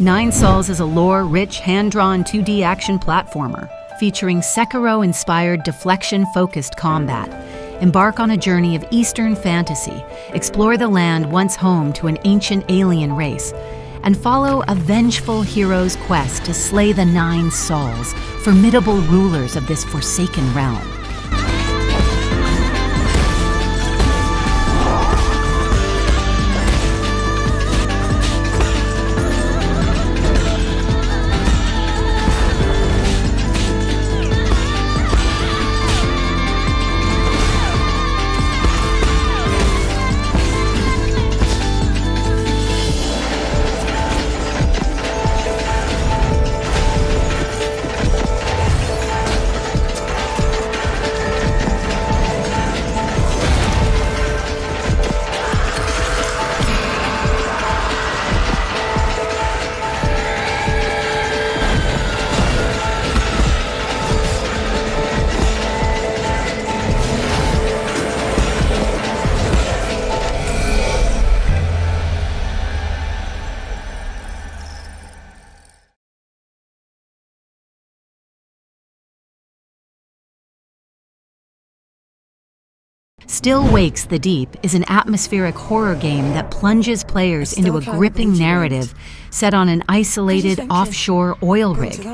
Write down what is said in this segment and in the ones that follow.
Nine Sols is a lore-rich, hand-drawn 2D action platformer featuring Sekiro-inspired deflection-focused combat. Embark on a journey of Eastern fantasy, explore the land once home to an ancient alien race, and follow a vengeful hero's quest to slay the Nine Sols, formidable rulers of this forsaken realm. Still Wakes the Deep is an atmospheric horror game that plunges players into a gripping narrative set on an isolated offshore oil rig.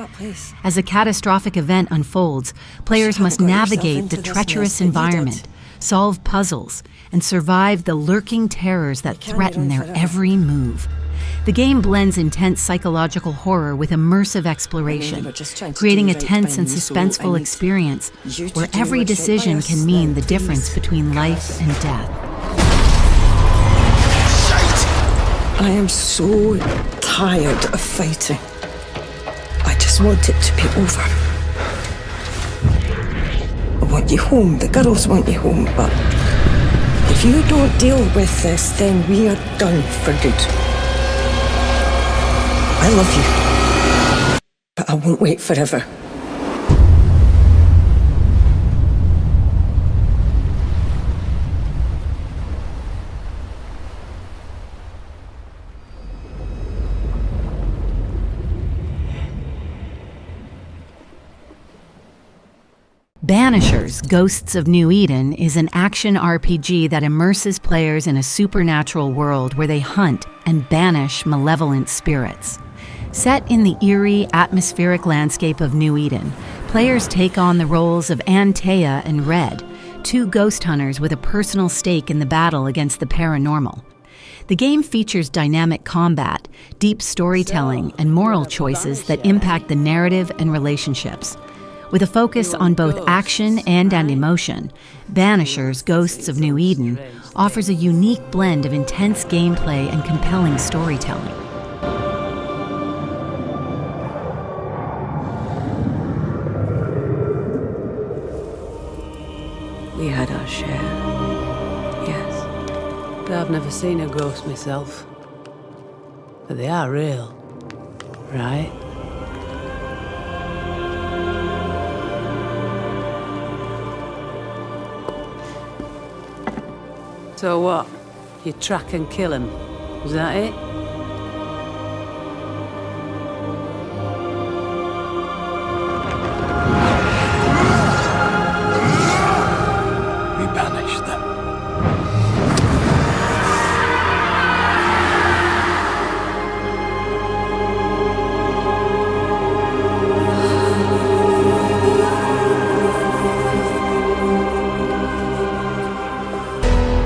As a catastrophic event unfolds, players must navigate the treacherous environment, solve puzzles, and survive the lurking terrors that threaten their every move. The game blends intense psychological horror with immersive exploration, creating a tense and suspenseful experience where every decision can mean the difference between life and death. I am so tired of fighting. I just want it to be over. I want you home, the girls want you home, but if you don't deal with this, then we are done for good. I love you, but I won't wait forever. Banishers, Ghosts of New Eden is an action RPG that immerses players in a supernatural world where they hunt and banish malevolent spirits. Set in the eerie, atmospheric landscape of New Eden, players take on the roles of Antea and Red, two ghost hunters with a personal stake in the battle against the paranormal. The game features dynamic combat, deep storytelling, and moral choices that impact the narrative and relationships. With a focus on both action and emotion, Banishers, Ghosts of New Eden offers a unique blend of intense gameplay and compelling storytelling. We had our share, yes. But I've never seen a ghost myself. But they are real, right? So what? You track and kill him? Is that it? We banish them.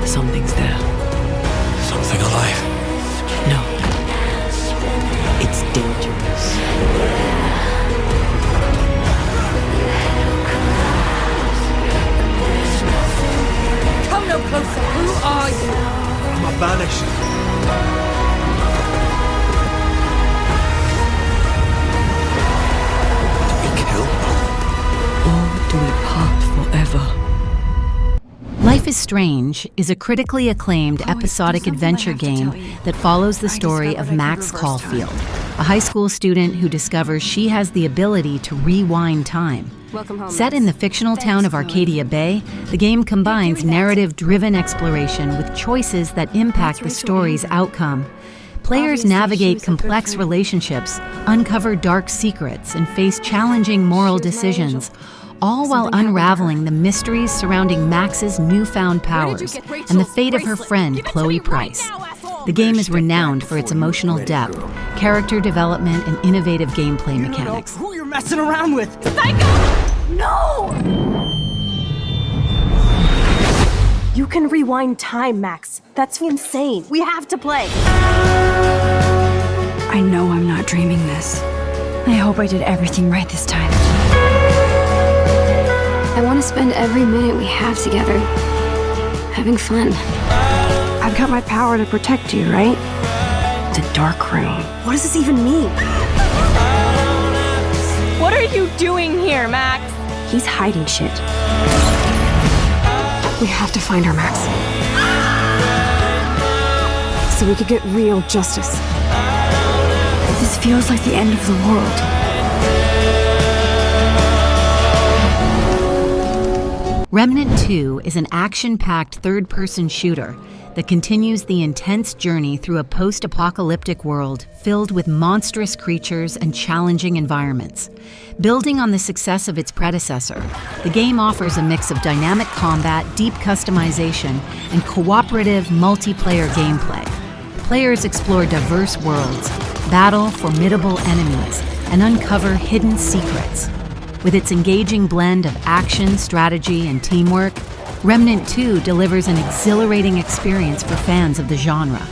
Something's there. Something alive. No. It's dangerous. Come no closer. Who are you? I'm a banisher. Do we kill? Or do we part forever? Life is Strange is a critically acclaimed episodic adventure game that follows the story of Max Caulfield, a high school student who discovers she has the ability to rewind time. Set in the fictional town of Arcadia Bay, the game combines narrative-driven exploration with choices that impact the story's outcome. Players navigate complex relationships, uncover dark secrets, and face challenging moral decisions, all while unraveling the mysteries surrounding Max's newfound powers and the fate of her friend, Chloe Price. The game is renowned for its emotional depth, character development, and innovative gameplay mechanics. Who you're messing around with? Psycho! No! You can rewind time, Max. That's insane. We have to play. I know I'm not dreaming this. I hope I did everything right this time. I want to spend every minute we have together having fun. I've got my power to protect you, right? The dark room. What does this even mean? What are you doing here, Max? He's hiding shit. We have to find her, Max. So we could get real justice. This feels like the end of the world. Remnant 2 is an action-packed third-person shooter that continues the intense journey through a post-apocalyptic world filled with monstrous creatures and challenging environments. Building on the success of its predecessor, the game offers a mix of dynamic combat, deep customization, and cooperative multiplayer gameplay. Players explore diverse worlds, battle formidable enemies, and uncover hidden secrets. With its engaging blend of action, strategy, and teamwork, Remnant 2 delivers an exhilarating experience for fans of the genre.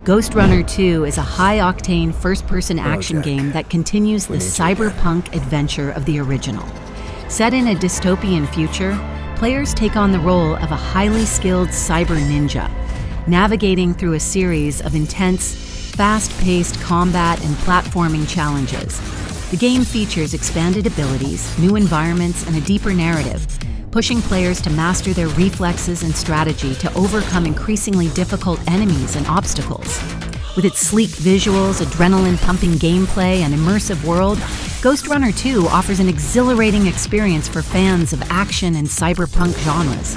Ghostrunner 2 is a high-octane first-person action game that continues the cyberpunk adventure of the original. Set in a dystopian future, players take on the role of a highly skilled cyber ninja, navigating through a series of intense, fast-paced combat and platforming challenges. The game features expanded abilities, new environments, and a deeper narrative, pushing players to master their reflexes and strategy to overcome increasingly difficult enemies and obstacles. With its sleek visuals, adrenaline-pumping gameplay, and immersive world, Ghostrunner 2 offers an exhilarating experience for fans of action and cyberpunk genres.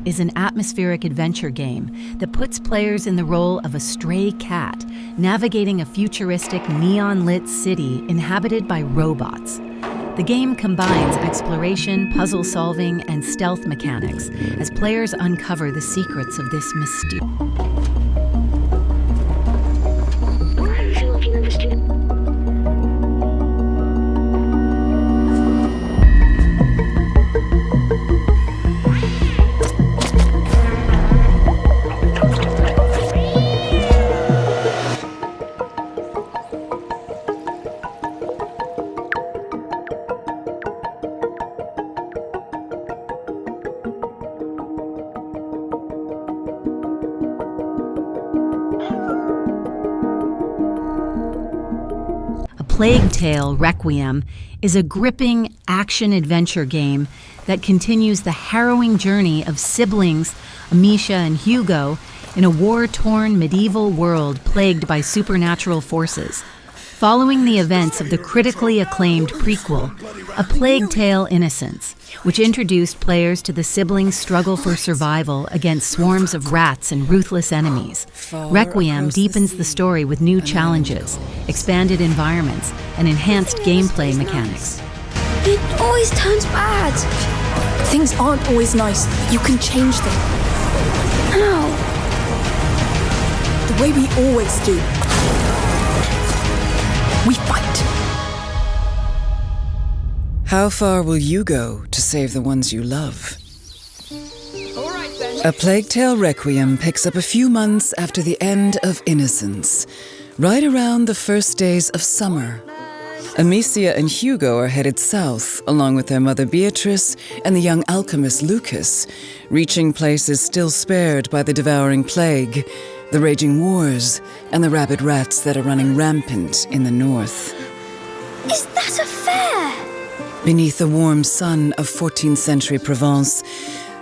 Is an atmospheric adventure game that puts players in the role of a stray cat, navigating a futuristic neon-lit city inhabited by robots. The game combines exploration, puzzle solving, and stealth mechanics as players uncover the secrets of this mysterious. Plague Tale: Requiem is a gripping action-adventure game that continues the harrowing journey of siblings Amicia and Hugo in a war-torn medieval world plagued by supernatural forces. Following the events of the critically acclaimed prequel, A Plague Tale: Innocence, which introduced players to the siblings' struggle for survival against swarms of rats and ruthless enemies, Requiem deepens the story with new challenges, expanded environments, and enhanced gameplay mechanics. It always turns bad. Things aren't always nice. You can change them. How? The way we always do. We fight. How far will you go to save the ones you love? A Plague Tale: Requiem picks up a few months after the end of Innocence, right around the first days of summer. Amicia and Hugo are headed south, along with their mother Beatrice and the young alchemist Lucas, reaching places still spared by the devouring plague, the raging wars, and the rabid rats that are running rampant in the north. Is that a fair? Beneath the warm sun of 14th century Provence,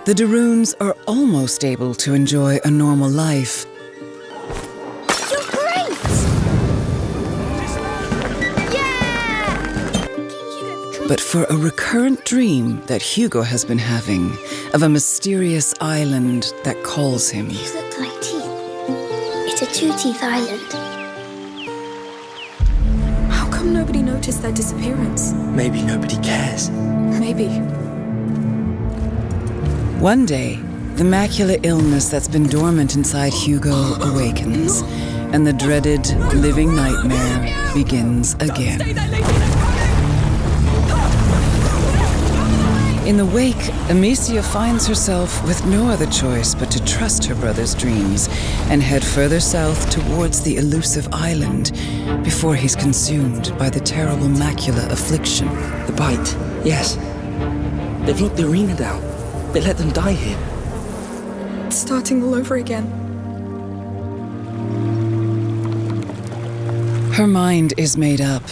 the de Runes are almost able to enjoy a normal life. You're great! Yeah! But for a recurrent dream that Hugo has been having of a mysterious island that calls him. These look like teeth. It's a two-teeth island. How come nobody noticed their disappearance? Maybe nobody cares. Maybe. One day, the macular illness that's been dormant inside Hugo awakens, and the dreaded living nightmare begins again. In the wake, Amicia finds herself with no other choice but to trust her brother's dreams and head further south towards the elusive island before he's consumed by the terrible macular affliction. The bite, yes. They've locked the arena down. They let them die here. It's starting all over again. Her mind is made up.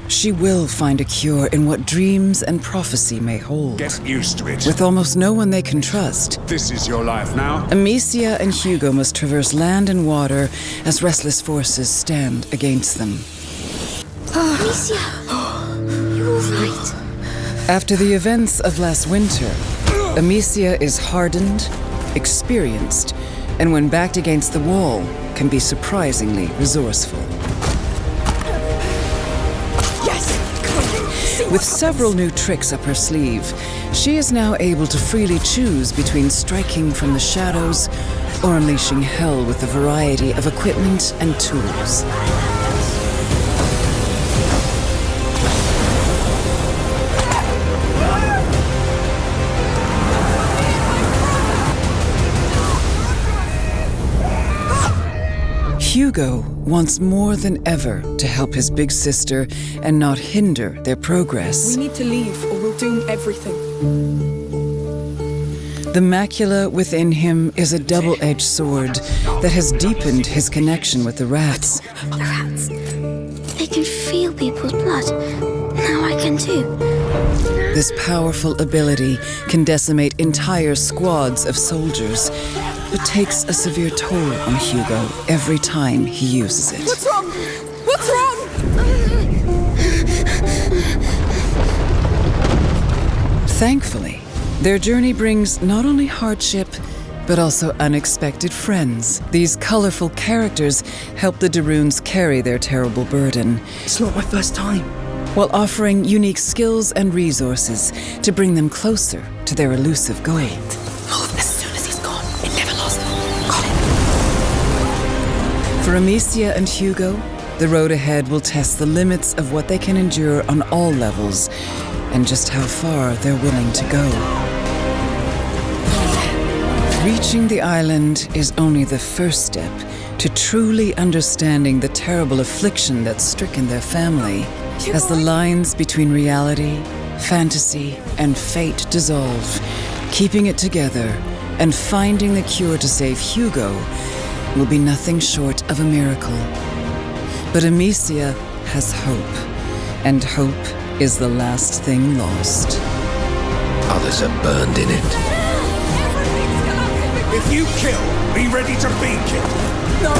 She will find a cure in what dreams and prophecy may hold. Get used to it. With almost no one they can trust, This is your life now. Amicia and Hugo must traverse land and water as restless forces stand against them. Amicia, you're all right. After the events of last winter, Amicia is hardened, experienced, and when backed against the wall, can be surprisingly resourceful. With several new tricks up her sleeve, she is now able to freely choose between striking from the shadows or unleashing hell with a variety of equipment and tools. Hugo wants more than ever to help his big sister and not hinder their progress. We need to leave or we'll doom everything. The macula within him is a double-edged sword that has deepened his connection with the rats. The rats. They can feel people's blood. Now I can too. This powerful ability can decimate entire squads of soldiers, but takes a severe toll on Hugo every time he uses it. What's wrong? What's wrong? Thankfully, their journey brings not only hardship, but also unexpected friends. These colorful characters help the de Runes carry their terrible burden. It's not my first time. While offering unique skills and resources to bring them closer to their elusive goal. As soon as he's gone, it never lost. Got it. For Amicia and Hugo, the road ahead will test the limits of what they can endure on all levels and just how far they're willing to go. Reaching the island is only the first step to truly understanding the terrible affliction that's stricken their family. As the lines between reality, fantasy, and fate dissolve, keeping it together and finding the cure to save Hugo will be nothing short of a miracle. But Amicia has hope, and hope is the last thing lost. Others are burned in it. If you kill, be ready to be killed. No!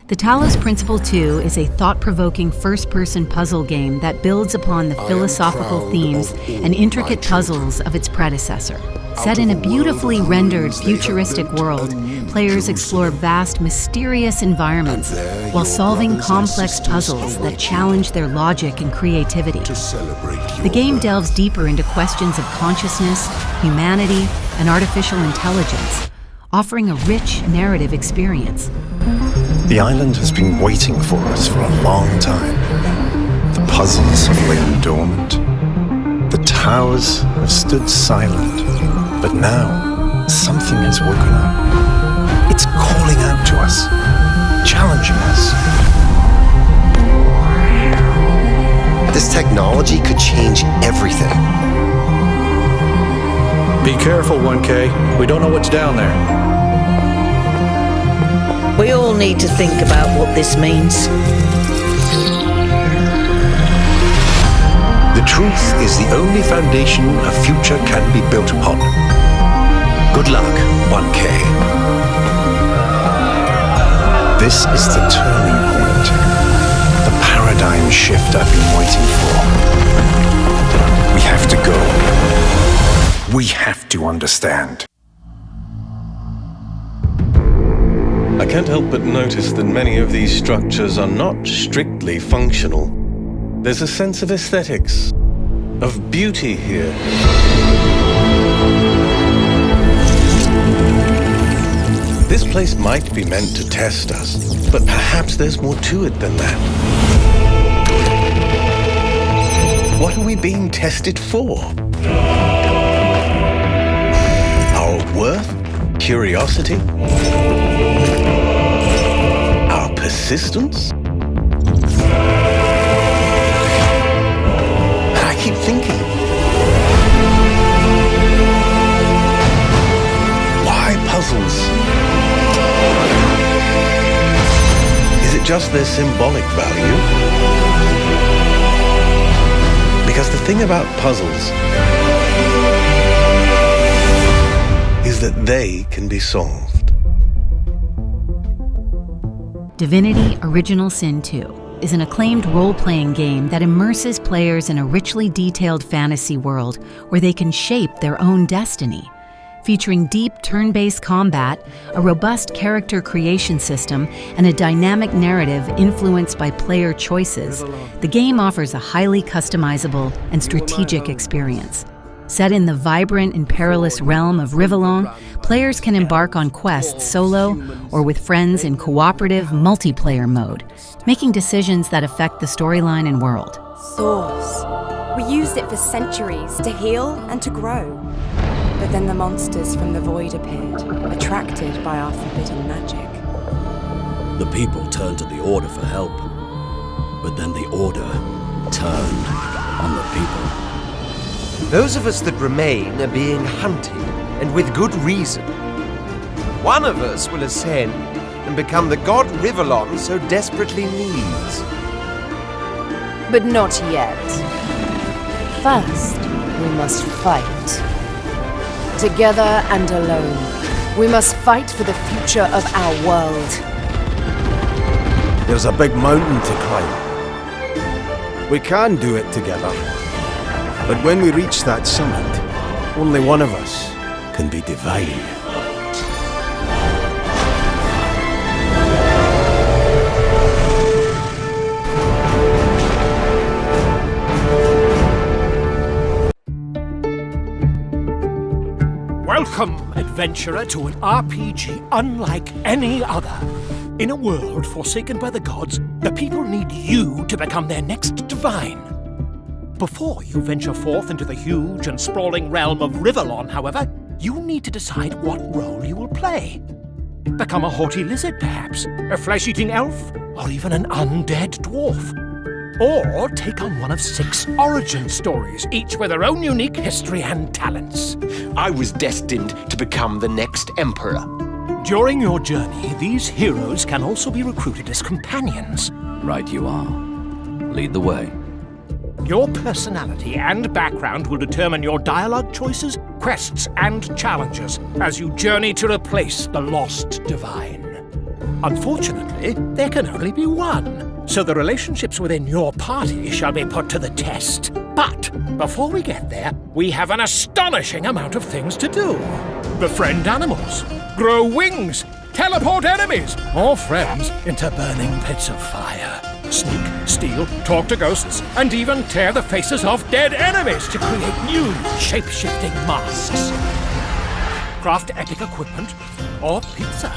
The Talos Principle 2 is a thought-provoking first-person puzzle game that builds upon the philosophical themes and intricate puzzles of its predecessor. Set in a beautifully rendered, futuristic world, players explore vast, mysterious environments while solving complex puzzles that challenge their logic and creativity. The game delves deeper into questions of consciousness, humanity, and artificial intelligence, offering a rich narrative experience. The island has been waiting for us for a long time. The puzzles have lain dormant. The towers have stood silent. But now, something has woken up. It's calling out to us, challenging us. This technology could change everything. Be careful, 1K. We don't know what's down there. We all need to think about what this means. The truth is the only foundation a future can be built upon. Good luck, 1K. This is the turning point. The paradigm shift I've been waiting for. We have to go. We have to understand. I can't help but notice that many of these structures are not strictly functional. There's a sense of aesthetics, of beauty here. This place might be meant to test us, but perhaps there's more to it than that. What are we being tested for? Our worth? Curiosity? Our persistence? I keep thinking, why puzzles? Is it just their symbolic value? Because the thing about puzzles is that they can be solved. Divinity: Original Sin 2 is an acclaimed role-playing game that immerses players in a richly detailed fantasy world where they can shape their own destiny. Featuring deep turn-based combat, a robust character creation system, and a dynamic narrative influenced by player choices, the game offers a highly customizable and strategic experience. Set in the vibrant and perilous realm of Rivellon, players can embark on quests solo or with friends in cooperative multiplayer mode, making decisions that affect the storyline and world. Source. We used it for centuries to heal and to grow. But then the monsters from the void appeared, attracted by our forbidden magic. The people turned to the Order for help, but then the Order turned on the people. Those of us that remain are being hunted, and with good reason. One of us will ascend and become the god Rivellon so desperately needs. But not yet. First, we must fight. Together and alone, we must fight for the future of our world. There's a big mountain to climb. We can do it together. But when we reach that summit, only one of us can be divine. Welcome, adventurer, to an RPG unlike any other. In a world forsaken by the gods, the people need you to become their next divine. Before you venture forth into the huge and sprawling realm of Rivellon, however, you need to decide what role you will play. Become a haughty lizard, perhaps, a flesh-eating elf, or even an undead dwarf. Or take on one of 6 origin stories, each with their own unique history and talents. I was destined to become the next emperor. During your journey, these heroes can also be recruited as companions. Right you are. lead the way. Your personality and background will determine your dialogue choices, quests, and challenges as you journey to replace the lost divine. Unfortunately, there can only be one, so the relationships within your party shall be put to the test. But before we get there, we have an astonishing amount of things to do. Befriend animals, grow wings, teleport enemies or friends into burning pits of fire. Sneak, steal, talk to ghosts, and even tear the faces off dead enemies to create new shape-shifting masks. Craft epic equipment or pizza.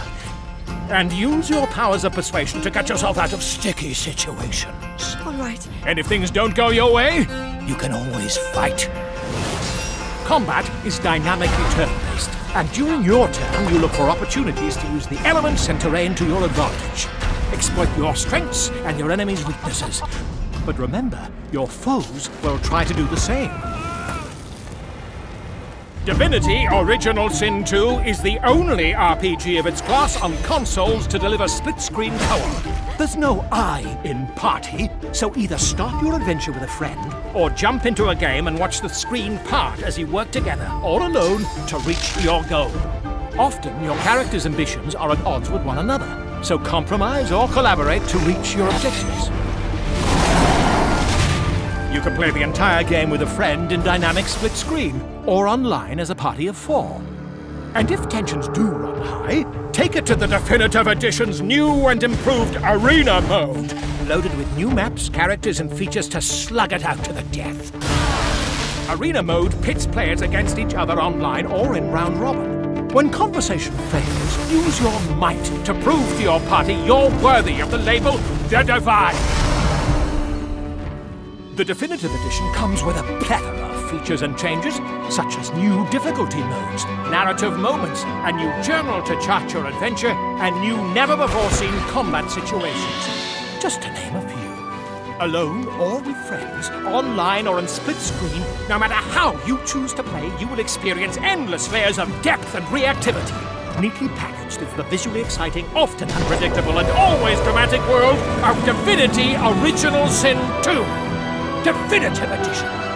And use your powers of persuasion to get yourself out of sticky situations. All right. And if things don't go your way, you can always fight. Combat is dynamically turn-based, and during your turn you look for opportunities to use the elements and terrain to your advantage. Exploit your strengths and your enemy's weaknesses. But remember, your foes will try to do the same. Divinity Original Sin 2 is the only RPG of its class on consoles to deliver split-screen co-op. There's no I in party, so either start your adventure with a friend, or jump into a game and watch the screen part as you work together, or alone, to reach your goal. Often, your character's ambitions are at odds with one another, so compromise or collaborate to reach your objectives. You can play the entire game with a friend in dynamic split screen, or online as a party of 4. And if tensions do run high, take it to the Definitive Edition's new and improved Arena mode, loaded with new maps, characters, and features to slug it out to the death. Arena mode pits players against each other online or in round robin. When conversation fails, use your might to prove to your party you're worthy of the label The Divine. The Definitive Edition comes with a plethora of features and changes, such as new difficulty modes, narrative moments, a new journal to chart your adventure, and new never-before-seen combat situations, just to name a few. Alone or with friends, online or in split screen, no matter how you choose to play, you will experience endless layers of depth and reactivity. Neatly packaged is the visually exciting, often unpredictable, and always dramatic world of Divinity Original Sin 2. Definitive Edition.